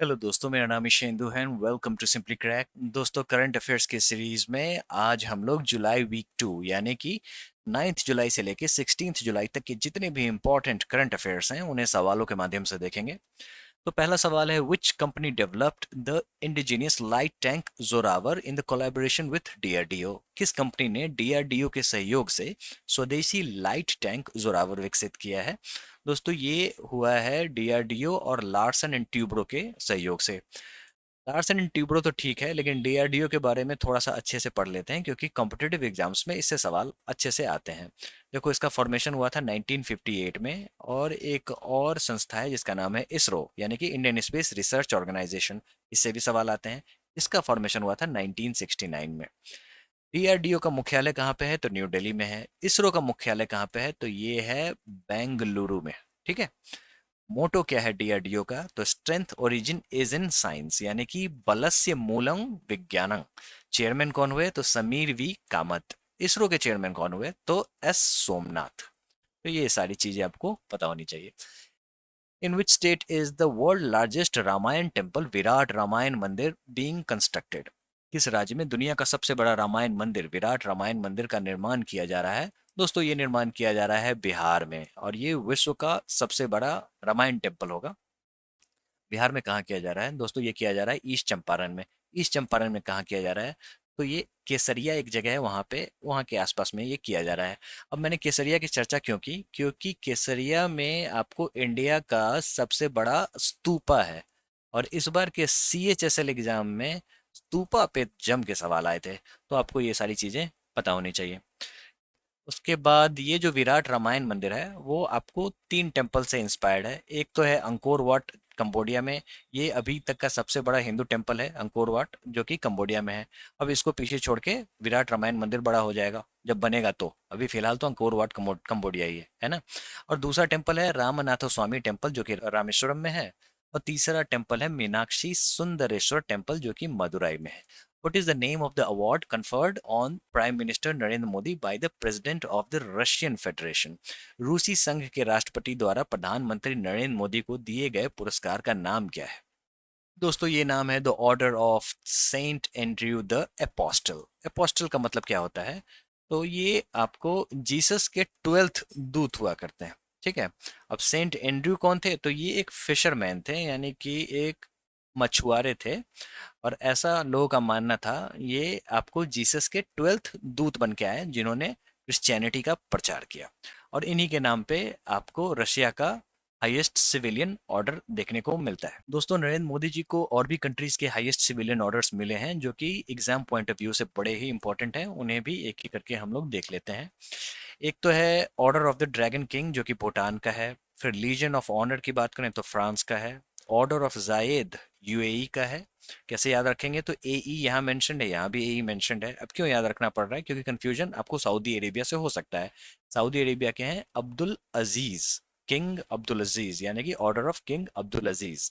Hello दोस्तों, मेरा नाम ईशेंदु है and welcome to Simply Crack. दोस्तों, करंट अफेयर्स की सीरीज में आज हम लोग जुलाई वीक 2 यानी कि 9th जुलाई से लेके 16th जुलाई तक के जितने भी इंपॉर्टेंट करंट अफेयर्स हैं उन्हें सवालों के माध्यम से देखेंगे। तो पहला सवाल है, which company developed the indigenous light tank Zorawar in the collaboration with DRDO? किस कंपनी ने डीआरडीओ के सहयोग से स्वदेशी लाइट टैंक जोरावर विकसित किया है? दोस्तों, ये हुआ है डीआरडीओ और लार्सन एंड ट्यूब्रो के सहयोग से। लार्सन एंड ट्यूब्रो तो ठीक है, लेकिन डीआरडीओ के बारे में थोड़ा सा अच्छे से पढ़ लेते हैं क्योंकि कॉम्पिटिटिव एग्जाम्स में इससे सवाल अच्छे से आते हैं। देखो, इसका फॉर्मेशन हुआ था 1958 में और एक और संस्था है जिसका नाम है इसरो यानी कि इंडियन स्पेस रिसर्च ऑर्गेनाइजेशन, इससे भी सवाल आते हैं। इसका फॉर्मेशन हुआ था 1969 में। डीआरडीओ का मुख्यालय कहाँ पे है? तो न्यू दिल्ली में है। इसरो का मुख्यालय कहाँ पे है? तो ये है बेंगलुरु में। ठीक है। मोटो क्या है डीआरडीओ का? तो strength origin is in science यानी कि बलस्य मूलम विज्ञानम। चेयरमैन कौन हुए? तो समीर वी कामत। इसरो के चेयरमैन कौन हुए? तो एस सोमनाथ। तो ये सारी चीजें आपको पता होनी चाहिए। In which state is the world largest Ramayan temple Virat Ramayan Mandir being constructed? किस राज्य में दुनिया का सबसे बड़ा रामायण मंदिर विराट रामायण मंदिर का निर्माण किया जा रहा है? दोस्तों, ये निर्माण किया जा रहा है बिहार में और ये विश्व का सबसे बड़ा रामायण टेम्पल होगा। बिहार में कहाँ किया जा रहा है? दोस्तों, ये किया जा रहा है ईस्ट चंपारण में। ईस्ट चंपारण में कहाँ किया जा रहा है? तो ये केसरिया एक जगह है, वहाँ पे वहाँ के आसपास में ये किया जा रहा है। अब मैंने केसरिया की चर्चा क्यों की? क्योंकि केसरिया में आपको इंडिया का सबसे बड़ा स्तूपा है और इस बार के CHSL एग्जाम में स्तूपा पे जम के सवाल आए थे। तो आपको ये सारी चीज़ें पता होनी चाहिए। उसके बाद ये जो विराट रामायण मंदिर है वो आपको 3 टेम्पल से इंस्पायर्ड है। एक तो है अंकोर वाट कंबोडिया में। ये अभी तक का सबसे बड़ा हिंदू टेम्पल है अंकोर वाट, जो कि कंबोडिया में है। अब इसको पीछे छोड़ के विराट रामायण मंदिर बड़ा हो जाएगा जब बनेगा। तो अभी फिलहाल तो अंकोर वाट कंबोडिया ही है ना। और दूसरा टेम्पल है रामनाथ स्वामी टेम्पल जो कि रामेश्वरम में है। और तीसरा टेम्पल है मीनाक्षी सुंदरेश्वर टेम्पल जो कि मदुराई में है। What is the name of the award conferred on Prime Minister Narendra Modi by the President of the Russian Federation? रूसी संघ के राष्ट्रपति द्वारा प्रधानमंत्री नरेंद्र मोदी को दिए गए पुरस्कार का नाम क्या है? दोस्तों, ये नाम है the order of Saint Andrew the apostle. Apostle का मतलब क्या होता है? तो ये आपको जीसस के 12th दूत हुआ करते हैं। ठीक है। अब सेंट एंड्रयू कौन थे? तो ये एक फिशरमैन थे यानी कि एक मछुआरे थे। और ऐसा लोगों का मानना था ये आपको जीसस के 12th दूत बन के आए जिन्होंने क्रिश्चियनिटी का प्रचार किया। और इन्हीं के नाम पे आपको रशिया का हाईएस्ट सिविलियन ऑर्डर देखने को मिलता है। दोस्तों, नरेंद्र मोदी जी को और भी कंट्रीज के हाईएस्ट सिविलियन ऑर्डर्स मिले हैं जो कि एग्जाम पॉइंट ऑफ व्यू से बड़े ही इंपॉर्टेंट हैं। उन्हें भी एक एक करके हम लोग देख लेते हैं। एक तो है order of the dragon king जो कि भूटान का है। फिर लीजन ऑफ ऑनर की बात करें तो फ्रांस का है। ऑर्डर ऑफ जायद यूएई का है। कैसे याद रखेंगे? तो एई यहाँ मेंशन्ड है, यहाँ भी एई मेंशन्ड है। अब क्यों याद रखना पड़ रहा है? क्योंकि कंफ्यूजन आपको सऊदी अरेबिया से हो सकता है। सऊदी अरेबिया के हैं Abdul Aziz, king Abdul Aziz यानी कि order of king Abdul Aziz.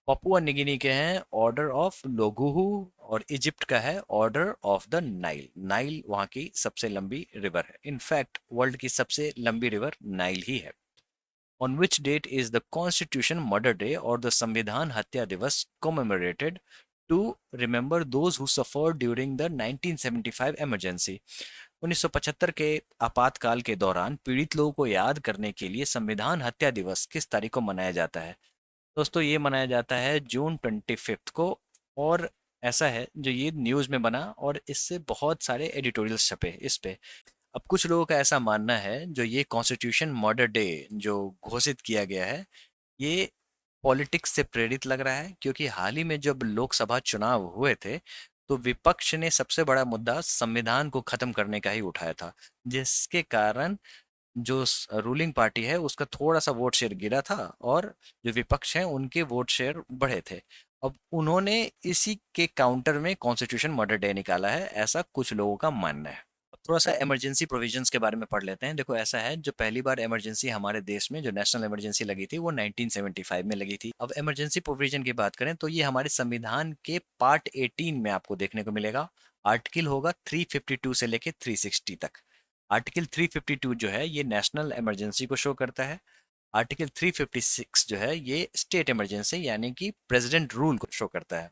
Papua निगिनी के हैं ऑर्डर ऑफ लोगुहु। और इजिप्ट का है order of the Nile. Nile वहाँ की सबसे लंबी रिवर है। इनफैक्ट वर्ल्ड की सबसे लंबी रिवर नाइल ही है। On which date is the Constitution Murder Day और the संविधान हत्या दिवस commemorated to remember those who suffered during the 1975 emergency? 1975 के आपातकाल के दौरान पीड़ित लोगों को याद करने के लिए संविधान हत्या दिवस किस तारीख को मनाया जाता है? दोस्तों, ये मनाया जाता है जून 25 को। और ऐसा है जो ये न्यूज़ में बना और इससे बहुत सारे एडिटोरियल्स छपे इस पे। अब कुछ लोगों का ऐसा मानना है जो ये कॉन्स्टिट्यूशन मर्डर डे जो घोषित किया गया है ये पॉलिटिक्स से प्रेरित लग रहा है, क्योंकि हाल ही में जब लोकसभा चुनाव हुए थे तो विपक्ष ने सबसे बड़ा मुद्दा संविधान को खत्म करने का ही उठाया था, जिसके कारण जो रूलिंग पार्टी है उसका थोड़ा सा वोट शेयर गिरा था और जो विपक्ष है उनके वोट शेयर बढ़े थे। अब उन्होंने इसी के काउंटर में कॉन्स्टिट्यूशन मर्डर डे निकाला है, ऐसा कुछ लोगों का मानना है। अब थोड़ा सा इमरजेंसी प्रोविजंस के बारे में पढ़ लेते हैं। देखो, ऐसा है जो पहली बार इमरजेंसी हमारे देश में जो नेशनल इमरजेंसी लगी थी वो 1975 में लगी थी। अब इमरजेंसी प्रोविजन की बात करें तो ये हमारे संविधान के पार्ट 18 में आपको देखने को मिलेगा। आर्टिकल होगा 352 से लेके 360 तक। आर्टिकल 352 जो है ये नेशनल इमरजेंसी को शो करता है। आर्टिकल 356 जो है ये स्टेट इमरजेंसी यानी कि प्रेसिडेंट रूल को शो करता है।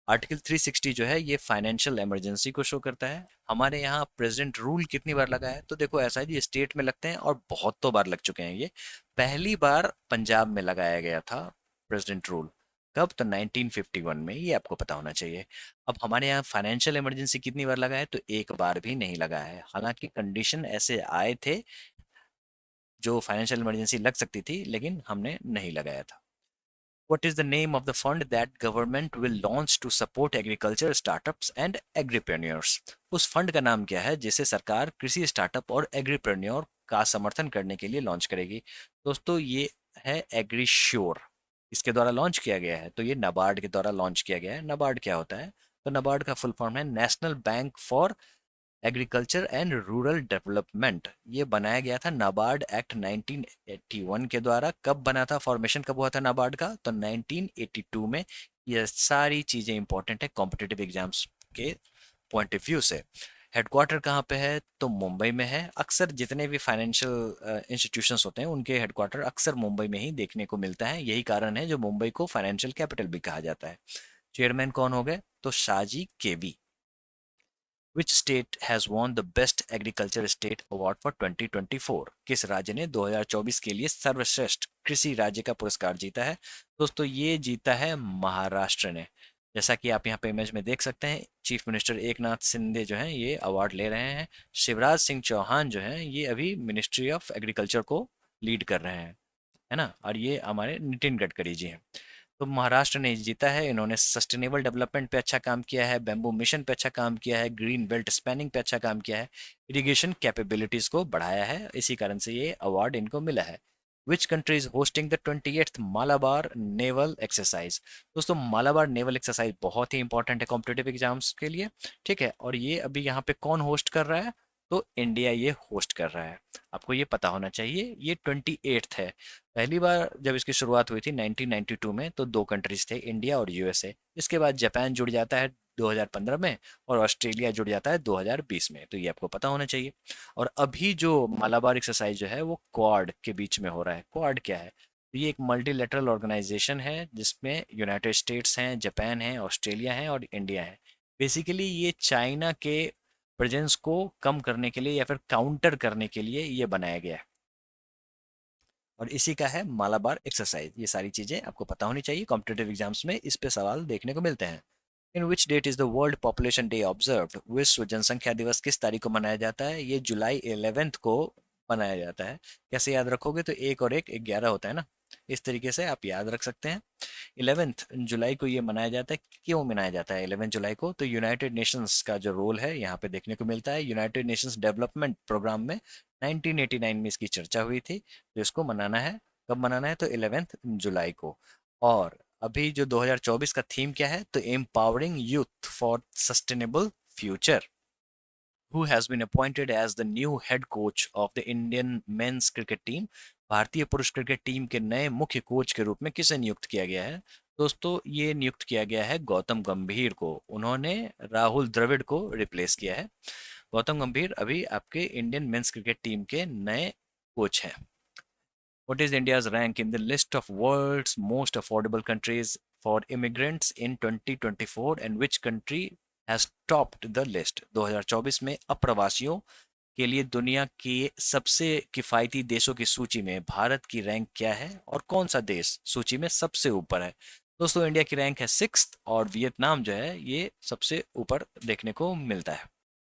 आर्टिकल 360 जो है ये फाइनेंशियल इमरजेंसी को शो करता है। हमारे यहाँ प्रेसिडेंट रूल कितनी बार लगा है, तो देखो ऐसा है जी, स्टेट में लगते हैं और बहुतों बार लग चुके हैं ये। पहली बार पंजाब में लगाया गया था प्रेसिडेंट रूल। कब? तो 1951 में, ये आपको पता होना चाहिए। अब हमारे यहाँ फाइनेंशियल इमरजेंसी कितनी बार लगा है, तो एक बार भी नहीं लगा है। हालांकि कंडीशन ऐसे आए थे जो फाइनेंशियल इमरजेंसी लग सकती थी, लेकिन हमने नहीं लगाया था। What is the name of the fund that government will launch to support agriculture startups and agripreneurs? उस फंड का नाम क्या है जिसे सरकार कृषि स्टार्टअप और एग्रीप्रेन्योर का समर्थन करने के लिए लॉन्च करेगी? दोस्तों ये है एग्रीश्योर। इसके द्वारा लॉन्च किया गया है, तो ये नाबार्ड के द्वारा लॉन्च किया गया है। नाबार्ड क्या होता है? तो नाबार्ड का फुल फॉर्म है national bank for agriculture and rural development. ये बनाया गया था नाबार्ड एक्ट 1981 के द्वारा। कब बना था, फॉर्मेशन कब हुआ था नाबार्ड का? तो 1982 में। ये सारी चीज़ें इंपॉर्टेंट है कॉम्पिटिटिव एग्जाम्स के पॉइंट ऑफ व्यू से। हेडक्वार्टर कहाँ पे है, तो मुंबई में है। अक्सर जितने भी फाइनेंशियल इंस्टीट्यूशंस होते हैं उनके हेडक्वार्टर अक्सर मुंबई में ही देखने को मिलता है। यही कारण है जो मुंबई को फाइनेंशियल कैपिटल भी कहा जाता है। चेयरमैन कौन हो गए, तो शाहजी केवी। Which state has won the Best Agriculture State Award for 2024? किस राज्य ने 2024 के लिए सर्वश्रेष्ठ कृषि राज्य का पुरस्कार जीता है? दोस्तों ये जीता है महाराष्ट्र ने। जैसा कि आप यहाँ पे इमेज में देख सकते हैं, चीफ मिनिस्टर एकनाथ शिंदे जो हैं ये अवार्ड ले रहे हैं। शिवराज सिंह चौहान जो हैं ये अभी मिनिस्ट्री ऑफ एग्रीकल्चर को लीड कर रहे हैं, है ना। और ये हमारे नितिन गडकरी जी हैं। तो महाराष्ट्र ने जीता है। इन्होंने सस्टेनेबल डेवलपमेंट पे अच्छा काम किया है, बैम्बू मिशन पे अच्छा काम किया है, ग्रीन बेल्ट स्पैनिंग पे अच्छा काम किया है, इरिगेशन कैपेबिलिटीज को बढ़ाया है। इसी कारण से ये अवार्ड इनको मिला है। Which country is hosting the 28th Malabar naval exercise? दोस्तों मालाबार नेवल एक्सरसाइज बहुत ही इंपॉर्टेंट है कॉम्पिटेटिव एग्जाम्स के लिए, ठीक है। और ये अभी यहाँ पे कौन होस्ट कर रहा है, तो इंडिया ये होस्ट कर रहा है। आपको ये पता होना चाहिए। ये 28th है। पहली बार जब इसकी शुरुआत हुई थी 1992 में, तो दो कंट्रीज थे, इंडिया और यूएसए। इसके बाद जापान जुड़ जाता है 2015 में, और ऑस्ट्रेलिया जुड़ जाता है 2020 में। तो ये आपको पता होना चाहिए। और अभी जो मालाबार एक्सरसाइज जो है वो क्वाड के बीच में हो रहा है। क्वाड क्या है, तो ये एक मल्टीलेटरल ऑर्गेनाइजेशन है जिसमें यूनाइटेड स्टेट्स हैं, जापान है, ऑस्ट्रेलिया है और इंडिया है। बेसिकली ये चाइना के प्रेजेंस को कम करने के लिए या फिर काउंटर करने के लिए ये बनाया गया है। और इसी का है मालाबार एक्सरसाइज। ये सारी चीजें आपको पता होनी चाहिए, कॉम्पिटेटिव एग्जाम्स में इस पे सवाल देखने को मिलते हैं। In which date is the world population day observed? विश्व जनसंख्या दिवस किस तारीख को मनाया जाता है? ये जुलाई 11th को मनाया जाता है। कैसे याद रखोगे, तो एक और एक 11 होता है ना, इस तरीके से आप याद रख सकते हैं। 11th जुलाई को ये मनाया जाता है। क्यों मनाया जाता है 11 जुलाई को? तो यूनाइटेड नेशंस का जो रोल है यहाँ पे देखने को मिलता है। यूनाइटेड नेशंस डेवलपमेंट प्रोग्राम में 1989 में इसकी चर्चा हुई थी। तो इसको मनाना है। कब मनाना है, तो 11th जुलाई को। और अभी जो 2024 का थीम क्या है, तो empowering youth for sustainable future. Who has been appointed as the new head coach of the Indian men's cricket team? भारतीय पुरुष क्रिकेट टीम के नए मुख्य कोच के रूप में किसे नियुक्त किया गया है? दोस्तों ये नियुक्त किया गया है गौतम गंभीर को। उन्होंने राहुल द्रविड़ को रिप्लेस किया है। गौतम गंभीर अभी आपके इंडियन मेंस क्रिकेट टीम के नए कोच हैं। What is India's rank in the list of world's most affordable countries for immigrants in 2024 and which country has topped the list? 2024 में अप्रवासियों के लिए दुनिया के सबसे किफ़ायती देशों की सूची में भारत की रैंक क्या है और कौन सा देश सूची में सबसे ऊपर है? दोस्तों इंडिया की रैंक है 6th और वियतनाम जो है ये सबसे ऊपर देखने को मिलता है।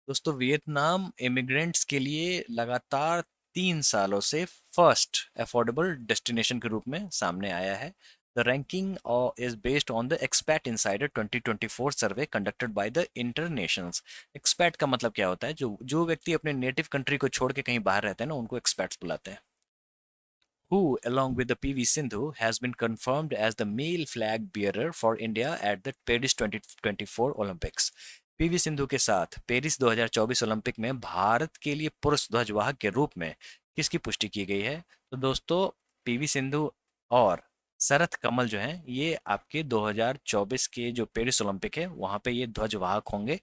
दोस्तों वियतनाम इमिग्रेंट्स के लिए लगातार 3 सालों से फर्स्ट अफोर्डेबल डेस्टिनेशन के रूप में सामने आया है। The ranking is based on the expat insider 2024 survey conducted by the internationals. Expat का मतलब क्या होता है, जो जो व्यक्ति अपने नेटिव कंट्री को छोड़ के कहीं बाहर रहते हैं ना, उनको एक्सपैट्स बुलाते हैं। Who, along with the PV Sindhu, has been confirmed as the male flag bearer for India at the Paris 2024 Olympics? PV Sindhu के साथ पेरिस 2024 ओलंपिक में भारत के लिए पुरुष ध्वजवाहक के रूप में किसकी पुष्टि की गई है? तो दोस्तों पीवी सिंधु और शरथ कमल जो हैं ये आपके 2024 के जो पेरिस ओलंपिक है वहां पे ये ध्वजवाहक होंगे।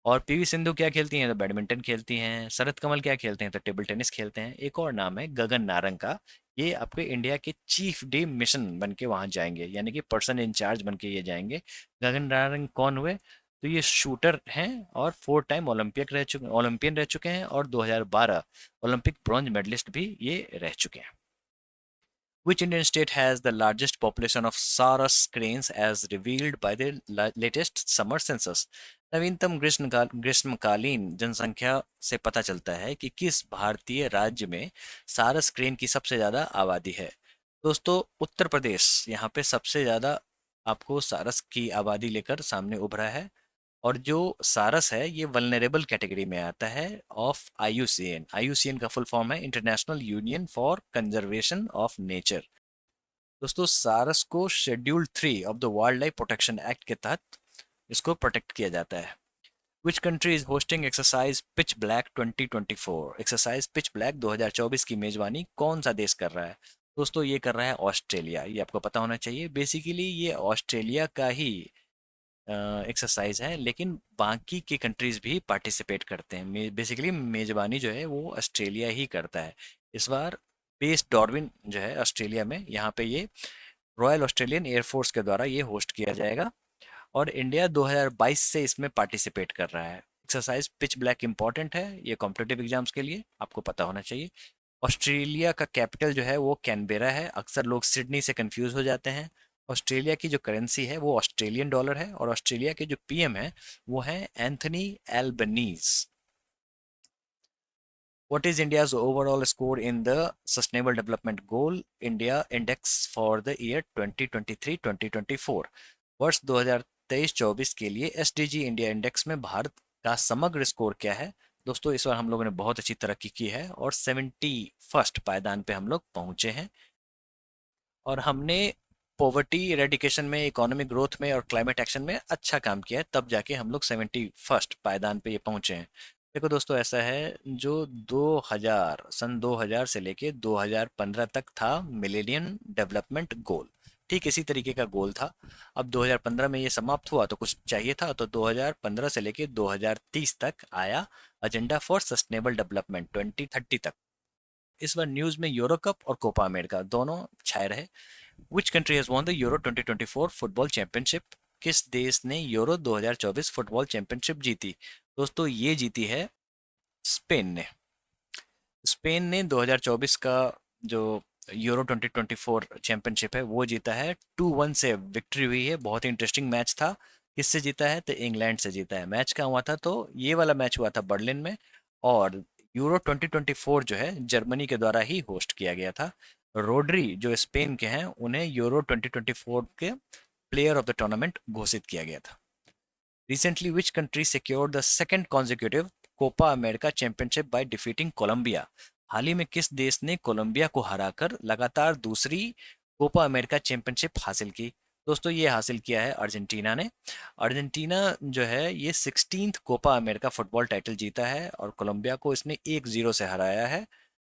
और पीवी सिंधु क्या खेलती हैं? तो बैडमिंटन खेलती हैं। शरत कमल क्या खेलते हैं? तो टेबल टेनिस खेलते हैं। एक और नाम है गगन नारंग का। ये आपके इंडिया के चीफ डे मिशन बन के वहाँ जाएंगे, यानी कि पर्सन इंचार्ज बन के ये जाएंगे। गगन नारंग कौन हुए? तो ये शूटर हैं और 4 टाइम ओलंपियन रह चुके हैं, और 2012 ओलंपिक ब्रॉन्ज मेडलिस्ट भी ये रह चुके हैं। Which Indian state has the largest population of Saras cranes as revealed by the latest summer census? नवीनतम ग्रीष्मकालीन जनसंख्या से पता चलता है कि किस भारतीय राज्य में सारस क्रेन की सबसे ज्यादा आबादी है। दोस्तों, उत्तर प्रदेश यहाँ पे सबसे ज्यादा आपको सारस की आबादी लेकर सामने उभरा है। और जो सारस है ये वल्नरेबल कैटेगरी में आता है ऑफ आईयूसीएन। आईयूसीएन का फुल फॉर्म है international union for conservation of nature. दोस्तों, सारस को schedule 3 of the wild life protection act के तहत इसको प्रोटेक्ट किया जाता है। Which country is hosting exercise pitch black 2024? Exercise pitch black 2024 की मेजबानी कौन सा देश कर रहा है? दोस्तों, ये कर रहा है ऑस्ट्रेलिया। ये आपको पता होना चाहिए। बेसिकली ये ऑस्ट्रेलिया का ही एक्सरसाइज है, लेकिन बाकी के कंट्रीज भी पार्टिसिपेट करते हैं। बेसिकली मेजबानी जो है वो ऑस्ट्रेलिया ही करता है। इस बार बेस डॉर्विन जो है ऑस्ट्रेलिया में, यहाँ पे ये रॉयल ऑस्ट्रेलियन एयरफोर्स के द्वारा ये होस्ट किया जाएगा। और इंडिया 2022 से इसमें पार्टिसिपेट कर रहा है। एक्सरसाइज पिच ब्लैक इंपॉर्टेंट है, ये कॉम्पिटेटिव एग्जाम्स के लिए आपको पता होना चाहिए। ऑस्ट्रेलिया का कैपिटल जो है वो कैनबेरा है। अक्सर लोग सिडनी से कंफ्यूज हो जाते हैं। ऑस्ट्रेलिया की जो करेंसी है वो ऑस्ट्रेलियन डॉलर है, और ऑस्ट्रेलिया के जो पीएम है वो है Anthony Albanese. What is India's overall score in the Sustainable Development Goal India Index for the year 2023-2024? वर्ष 2023-24 के लिए एसडीजी इंडिया इंडेक्स में भारत का समग्र स्कोर क्या है? दोस्तों, इस बार हम लोगों ने बहुत अच्छी तरक्की की है और 71st पायदान पे हम लोग पहुंचे हैं। और हमने पॉवर्टी इरेडिकेशन में, इकोनॉमिक ग्रोथ में और क्लाइमेट एक्शन में अच्छा काम किया है, तब जाके हम लोग 71st पायदान पे ये पहुंचे हैं। देखो दोस्तों, ऐसा है, जो 2000 सन 2000 से लेके 2015 तक था मिलेनियम डेवलपमेंट गोल। ठीक इसी तरीके का गोल था। अब 2015 में ये समाप्त हुआ तो कुछ चाहिए था, तो 2015 से लेके 2030 तक आया एजेंडा फॉर सस्टेनेबल डेवलपमेंट 2030 तक। इस बार न्यूज में यूरो कप और कोपा अमेरिका दोनों छाए रहे। Which country has won the euro 2024 football championship? किस देश ने यूरो 2024 फुटबॉल चैंपियनशिप जीती? दोस्तों, ये जीती है स्पेन ने। स्पेन ने 2024 का जो यूरो 2024 चैंपियनशिप है वो जीता है। 2-1 से विक्ट्री हुई है। बहुत ही इंटरेस्टिंग मैच था। किससे जीता है? तो इंग्लैंड से जीता है। मैच कहाँ हुआ था? तो ये वाला मैच हुआ था बर्लिन में। और यूरो 2024 जो है जर्मनी के द्वारा ही होस्ट किया गया था। रोड्री जो स्पेन के हैं, उन्हें यूरो 2024 के प्लेयर ऑफ द टूर्नामेंट घोषित किया गया था। Recently, which country secured the second consecutive Copa America championship by defeating Colombia? हाल ही में किस देश ने कोलंबिया को हराकर लगातार दूसरी कोपा अमेरिका चैंपियनशिप हासिल की? दोस्तों, ये हासिल किया है अर्जेंटीना ने। अर्जेंटीना जो है ये 16th Copa America football title जीता है, और कोलंबिया को इसने 1-0 से हराया है।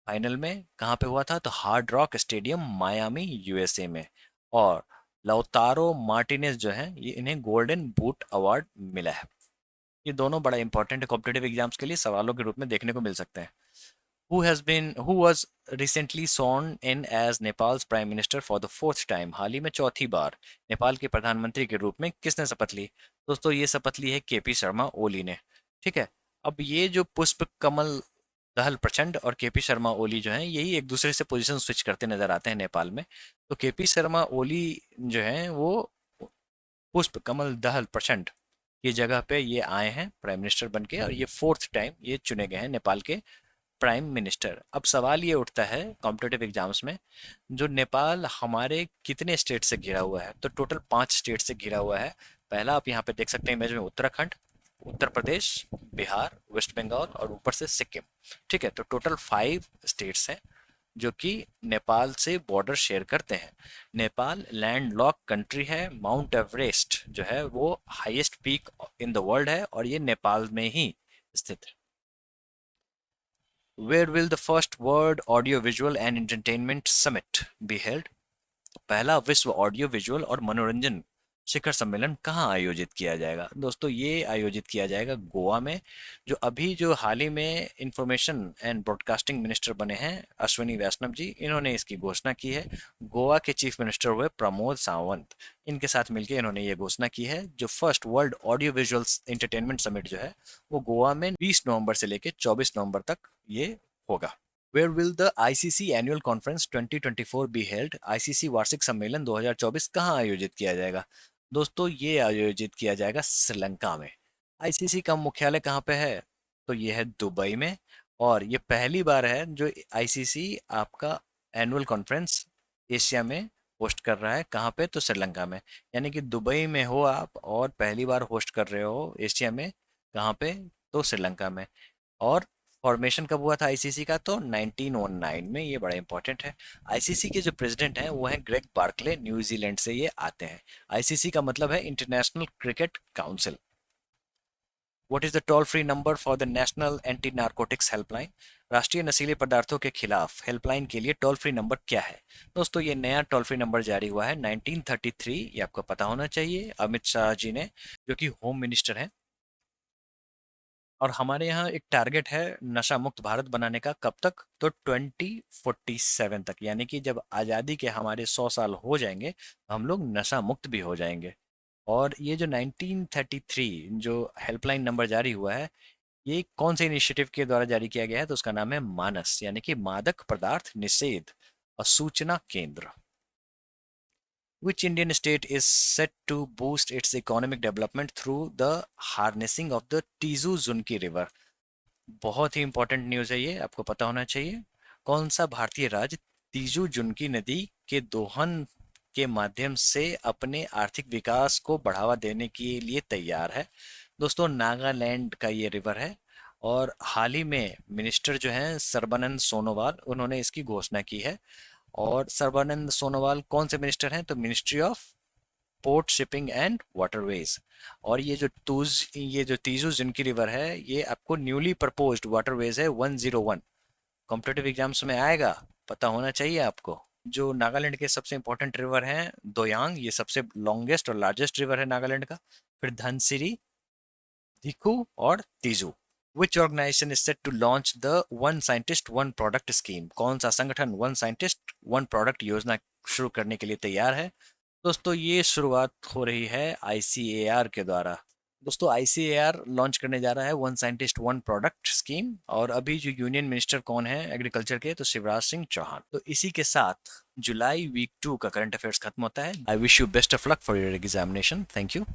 फाइनल में कहाँ पे हुआ था? तो hard rock stadium Miami USA में। और लाउतारो मार्टिनेज जो है ये इन्हें गोल्डन बूट अवार्ड मिला है। ये दोनों बड़ा इंपॉर्टेंट है कॉम्पिटेटिव एग्जाम्स के लिए, सवालों के रूप में देखने को मिल सकते हैं। Who was recently sworn in as Nepal's prime minister for the fourth time? हाल ही में चौथी बार नेपाल के प्रधानमंत्री के रूप में किसने शपथ ली? दोस्तों, ये शपथ ली है केपी शर्मा ओली ने। ठीक है। अब ये जो पुष्प कमल दहल प्रचंड और केपी शर्मा ओली जो हैं यही एक दूसरे से पोजीशन स्विच करते नजर आते हैं नेपाल में। तो केपी शर्मा ओली जो हैं वो पुष्प कमल दहल प्रचंड की जगह पे ये आए हैं प्राइम मिनिस्टर बन के, और ये फोर्थ टाइम ये चुने गए हैं नेपाल के प्राइम मिनिस्टर। अब सवाल ये उठता है कॉम्पिटेटिव एग्जाम्स में, जो नेपाल हमारे कितने स्टेट से घिरा हुआ है? तो टोटल 5 स्टेट से घिरा हुआ है। पहला आप यहाँ पे देख सकते हैं इमेज में, उत्तराखंड, उत्तर प्रदेश, बिहार, वेस्ट बंगाल और ऊपर से सिक्किम। ठीक है, तो टोटल 5 स्टेट्स हैं जो कि नेपाल से बॉर्डर शेयर करते हैं। नेपाल लैंड लॉक कंट्री है। माउंट एवरेस्ट जो है वो highest peak in the world है, और ये नेपाल में ही स्थित है। Where will the first world audio visual and entertainment summit be held? पहला विश्व ऑडियो विजुअल और मनोरंजन शिखर सम्मेलन कहाँ आयोजित किया जाएगा? दोस्तों ये आयोजित किया जाएगा गोवा में। जो हाल ही में इंफॉर्मेशन एंड ब्रॉडकास्टिंग मिनिस्टर बने हैं अश्विनी वैष्णव जी, इन्होंने इसकी घोषणा की है। गोवा के चीफ मिनिस्टर हुए प्रमोद सावंत, इनके साथ मिलकर इन्होंने ये घोषणा की है। जो first world audio visual entertainment summit जो है वो गोवा में 20 नवंबर से लेकर 24 नवंबर तक ये होगा। Where will the ICC annual conference 2024 be held? ICC वार्षिक सम्मेलन 2024 कहाँ आयोजित किया जाएगा? दोस्तों ये आयोजित किया जाएगा श्रीलंका में। आईसीसी का मुख्यालय कहाँ पे है? तो ये है दुबई में। और ये पहली बार है जो आईसीसी आपका एनुअल कॉन्फ्रेंस एशिया में होस्ट कर रहा है। कहाँ पे? तो श्रीलंका में। यानी कि दुबई में हो आप और पहली बार होस्ट कर रहे हो एशिया में। कहाँ पे? तो श्रीलंका में। और फॉर्मेशन कब हुआ था आईसीसी का? तो 1909 में। ये बड़ा इंपॉर्टेंट है। आईसीसी के जो प्रेसिडेंट हैं वो हैं ग्रेग बार्कले, न्यूजीलैंड से ये आते हैं। आईसीसी का मतलब है international cricket council. What is the toll free number for the national anti narcotics helpline? राष्ट्रीय नशीले पदार्थों के खिलाफ हेल्पलाइन के लिए टोल फ्री नंबर क्या है? दोस्तों ये नया टोल फ्री नंबर जारी हुआ है 1933। ये आपको पता होना चाहिए। अमित शाह जी ने, जो कि होम मिनिस्टर हैं। और हमारे यहाँ एक टारगेट है नशा मुक्त भारत बनाने का। कब तक? तो 2047 तक। यानी कि जब आज़ादी के हमारे 100 साल हो जाएंगे हम लोग नशा मुक्त भी हो जाएंगे। और ये जो 1933 जो हेल्पलाइन नंबर जारी हुआ है, ये कौन से इनिशिएटिव के द्वारा जारी किया गया है? तो उसका नाम है मानस, यानी कि मादक पदार्थ निषेध और सूचना केंद्र। Which Indian state is set to boost its economic development through the harnessing of the Tizu Zunki River? बहुत ही इंपॉर्टेंट न्यूज़ है ये, आपको पता होना चाहिए। कौन सा भारतीय राज्य तीजू जुनकी नदी के दोहन के माध्यम से अपने आर्थिक विकास को बढ़ावा देने के लिए तैयार है? दोस्तों नागालैंड का ये रिवर है। और हाल ही में मिनिस्टर जो हैं सर्बानंद सोनोवाल, उन्होंने इसकी घोषणा की है। और सर्बानंद सोनोवाल कौन से मिनिस्टर हैं? तो ministry of port shipping and waterways. और ये जो तीजू जिनकी रिवर है ये आपको न्यूली प्रपोज्ड वाटरवेज है 101। कॉम्पिटेटिव एग्जाम्स में आएगा, पता होना चाहिए आपको। जो नागालैंड के सबसे इंपॉर्टेंट रिवर हैं दोयांग, ये सबसे लॉन्गेस्ट और लार्जेस्ट रिवर है नागालैंड का। फिर धनसिरी, धिकू और Tiju. Which organization is set to launch the one scientist one product scheme? कौन सा संगठन वन साइंटिस्ट वन प्रोडक्ट योजना शुरू करने के लिए तैयार है? दोस्तों ये शुरुआत हो रही है आईसीएआर के द्वारा। दोस्तों आईसीएआर लॉन्च करने जा रहा है one scientist one product scheme. और अभी जो यूनियन मिनिस्टर कौन है एग्रीकल्चर के? तो शिवराज सिंह चौहान। तो इसी के साथ जुलाई वीक 2 का करंट अफेयर्स खत्म होता है। I wish you best of luck for your examination. Thank you.